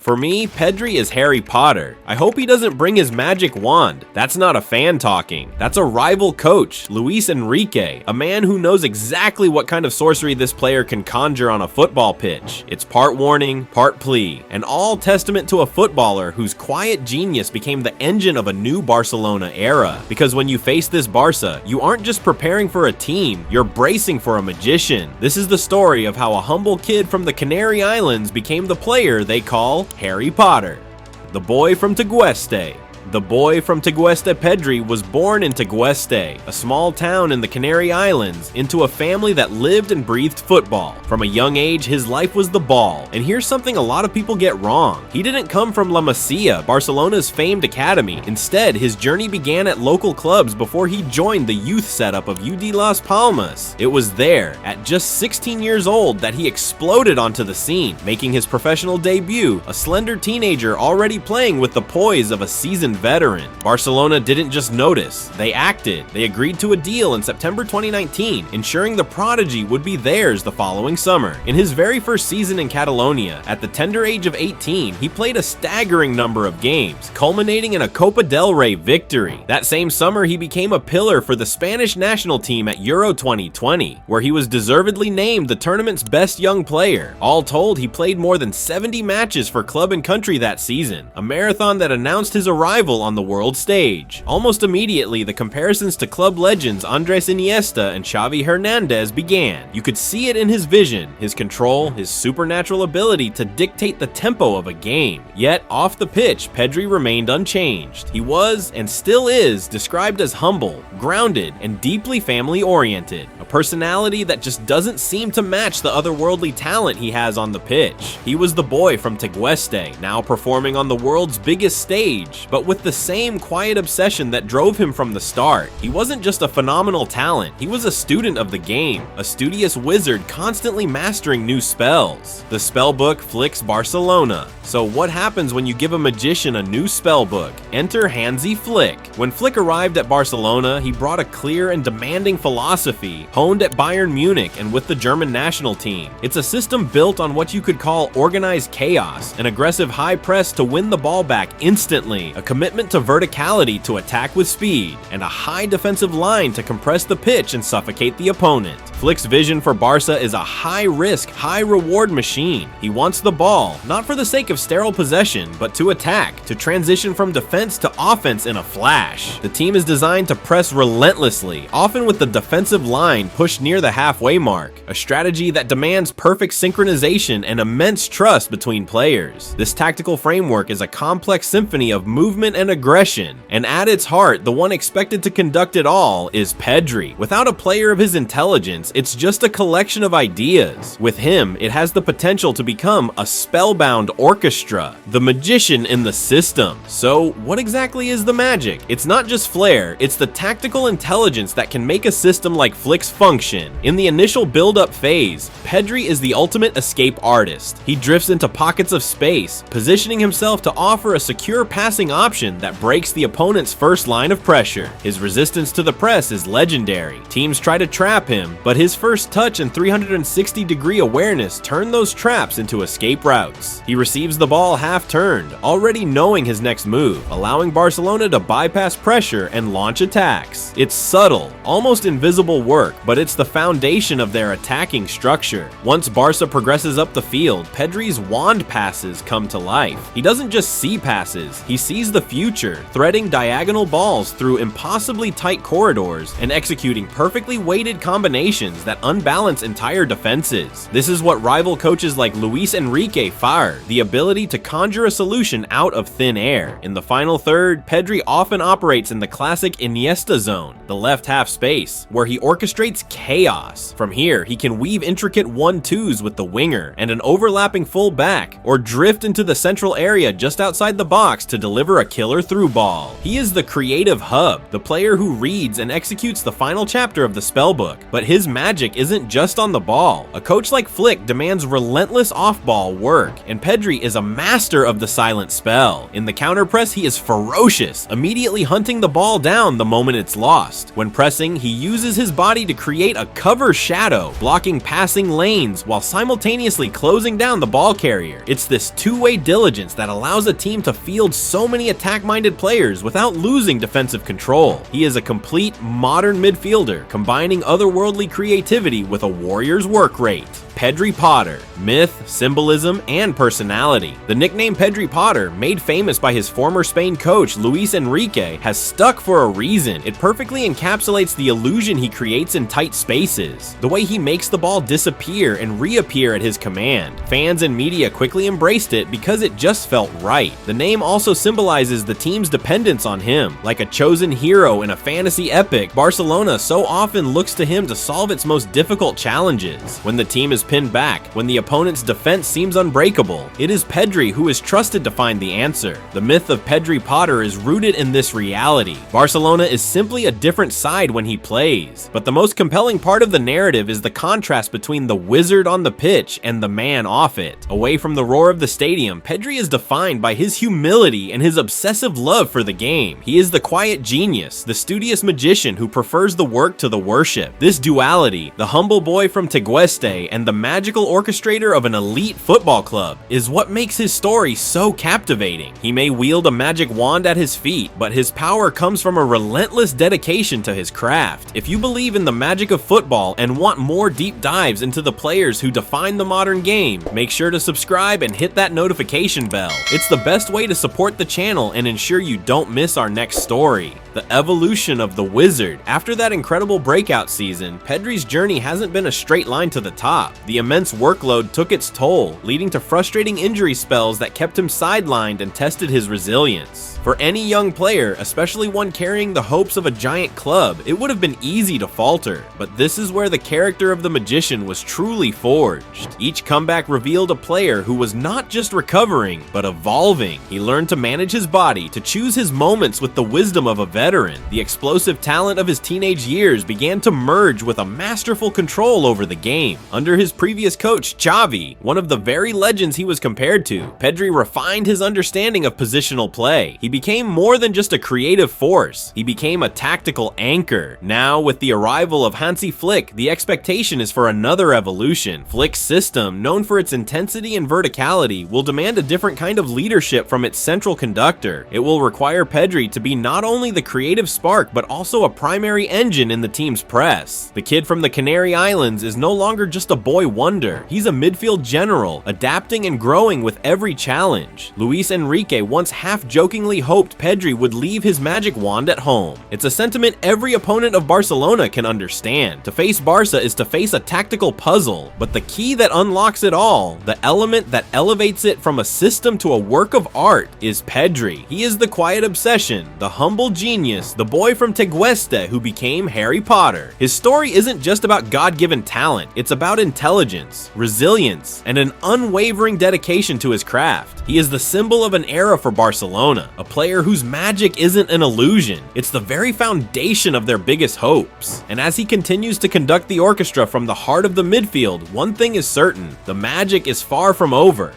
For me, Pedri is Harry Potter. I hope he doesn't bring his magic wand. That's not a fan talking. That's a rival coach, Luis Enrique, a man who knows exactly what kind of sorcery this player can conjure on a football pitch. It's part warning, part plea, and all testament to a footballer whose quiet genius became the engine of a new Barcelona era. Because when you face this Barça, you aren't just preparing for a team, you're bracing for a magician. This is the story of how a humble kid from the Canary Islands became the player they call Harry Potter. The boy from Tegueste. The boy from Tegueste, Pedri, was born in Tegueste, a small town in the Canary Islands, into a family that lived and breathed football. From a young age, his life was the ball, and here's something a lot of people get wrong. He didn't come from La Masia, Barcelona's famed academy. Instead, his journey began at local clubs before he joined the youth setup of UD Las Palmas. It was there, at just 16 years old, that he exploded onto the scene, making his professional debut, a slender teenager already playing with the poise of a seasoned veteran. Barcelona didn't just notice, they acted. They agreed to a deal in September 2019, ensuring the prodigy would be theirs the following summer. In his very first season in Catalonia, at the tender age of 18, he played a staggering number of games, culminating in a Copa del Rey victory. That same summer, he became a pillar for the Spanish national team at Euro 2020, where he was deservedly named the tournament's best young player. All told, he played more than 70 matches for club and country that season, a marathon that announced his arrival on the world stage. Almost immediately, the comparisons to club legends Andres Iniesta and Xavi Hernandez began. You could see it in his vision, his control, his supernatural ability to dictate the tempo of a game. Yet, off the pitch, Pedri remained unchanged. He was, and still is, described as humble, grounded, and deeply family-oriented, a personality that just doesn't seem to match the otherworldly talent he has on the pitch. He was the boy from Tegueste, now performing on the world's biggest stage, but with the same quiet obsession that drove him from the start. He wasn't just a phenomenal talent, he was a student of the game, a studious wizard constantly mastering new spells. The spellbook Flick's Barcelona. So what happens when you give a magician a new spellbook? Enter Hansi Flick. When Flick arrived at Barcelona, he brought a clear and demanding philosophy, honed at Bayern Munich and with the German national team. It's a system built on what you could call organized chaos, an aggressive high press to win the ball back instantly, a commitment to verticality to attack with speed, and a high defensive line to compress the pitch and suffocate the opponent. Flick's vision for Barça is a high-risk, high-reward machine. He wants the ball, not for the sake of sterile possession, but to attack, to transition from defense to offense in a flash. The team is designed to press relentlessly, often with the defensive line pushed near the halfway mark, a strategy that demands perfect synchronization and immense trust between players. This tactical framework is a complex symphony of movement and aggression, and at its heart, the one expected to conduct it all is Pedri. Without a player of his intelligence, it's just a collection of ideas. With him, it has the potential to become a spellbound orchestra, the magician in the system. So, what exactly is the magic? It's not just flair, it's the tactical intelligence that can make a system like Flick's function. In the initial build-up phase, Pedri is the ultimate escape artist. He drifts into pockets of space, positioning himself to offer a secure passing option that breaks the opponent's first line of pressure. His resistance to the press is legendary. Teams try to trap him, but his first touch and 360-degree awareness turn those traps into escape routes. He receives the ball half-turned, already knowing his next move, allowing Barcelona to bypass pressure and launch attacks. It's subtle, almost invisible work, but it's the foundation of their attacking structure. Once Barca progresses up the field, Pedri's wand passes come to life. He doesn't just see passes, he sees the future, threading diagonal balls through impossibly tight corridors and executing perfectly weighted combinations that unbalance entire defenses. This is what rival coaches like Luis Enrique fire, the ability to conjure a solution out of thin air. In the final third, Pedri often operates in the classic Iniesta zone, the left half space, where he orchestrates chaos. From here, he can weave intricate 1-2s with the winger and an overlapping full back, or drift into the central area just outside the box to deliver a killer through ball. He is the creative hub, the player who reads and executes the final chapter of the spellbook. But his magic isn't just on the ball. A coach like Flick demands relentless off-ball work, and Pedri is a master of the silent spell. In the counter press, he is ferocious, immediately hunting the ball down the moment it's lost. When pressing, he uses his body to create a cover shadow, blocking passing lanes while simultaneously closing down the ball carrier. It's this two-way diligence that allows a team to field so many attack-minded players without losing defensive control. He is a complete modern midfielder, combining otherworldly creativity with a warrior's work rate. Pedri Potter, myth, symbolism, and personality. The nickname Pedri Potter, made famous by his former Spain coach Luis Enrique, has stuck for a reason. It perfectly encapsulates the illusion he creates in tight spaces, the way he makes the ball disappear and reappear at his command. Fans and media quickly embraced it because it just felt right. The name also symbolizes the team's dependence on him. Like a chosen hero in a fantasy epic, Barcelona so often looks to him to solve its most difficult challenges. When the team is pinned back, when the opponent's defense seems unbreakable, it is Pedri who is trusted to find the answer. The myth of Pedri Potter is rooted in this reality. Barcelona is simply a different side when he plays, but the most compelling part of the narrative is the contrast between the wizard on the pitch and the man off it. Away from the roar of the stadium, Pedri is defined by his humility and his obsessive love for the game. He is the quiet genius, the studious magician who prefers the work to the worship. This duality, the humble boy from Tegueste and the magical orchestrator of an elite football club, is what makes his story so captivating. He may wield a magic wand at his feet, but his power comes from a relentless dedication to his craft. If you believe in the magic of football and want more deep dives into the players who define the modern game, make sure to subscribe and hit that notification bell. It's the best way to support the channel and ensure you don't miss our next story. The evolution of the wizard. After that incredible breakout season, Pedri's journey hasn't been a straight line to the top. The immense workload took its toll, leading to frustrating injury spells that kept him sidelined and tested his resilience. For any young player, especially one carrying the hopes of a giant club, it would have been easy to falter, but this is where the character of the magician was truly forged. Each comeback revealed a player who was not just recovering, but evolving. He learned to manage his body, to choose his moments with the wisdom of a veteran. The explosive talent of his teenage years began to merge with a masterful control over the game. Under his previous coach, Xavi, one of the very legends he was compared to, Pedri refined his understanding of positional play. He became more than just a creative force. He became a tactical anchor. Now, with the arrival of Hansi Flick, the expectation is for another evolution. Flick's system, known for its intensity and verticality, will demand a different kind of leadership from its central conductor. It will require Pedri to be not only the creative spark, but also a primary engine in the team's press. The kid from the Canary Islands is no longer just a boy wonder. He's a midfield general, adapting and growing with every challenge. Luis Enrique once half-jokingly hoped Pedri would leave his magic wand at home. It's a sentiment every opponent of Barcelona can understand. To face Barça is to face a tactical puzzle, but the key that unlocks it all, the element that elevates it from a system to a work of art, is Pedri. He is the quiet obsession, the humble genius, the boy from Tegueste who became Harry Potter. His story isn't just about God-given talent, it's about intelligence, resilience, and an unwavering dedication to his craft. He is the symbol of an era for Barcelona, a player whose magic isn't an illusion, it's the very foundation of their biggest hopes. And as he continues to conduct the orchestra from the heart of the midfield, one thing is certain, the magic is far from over.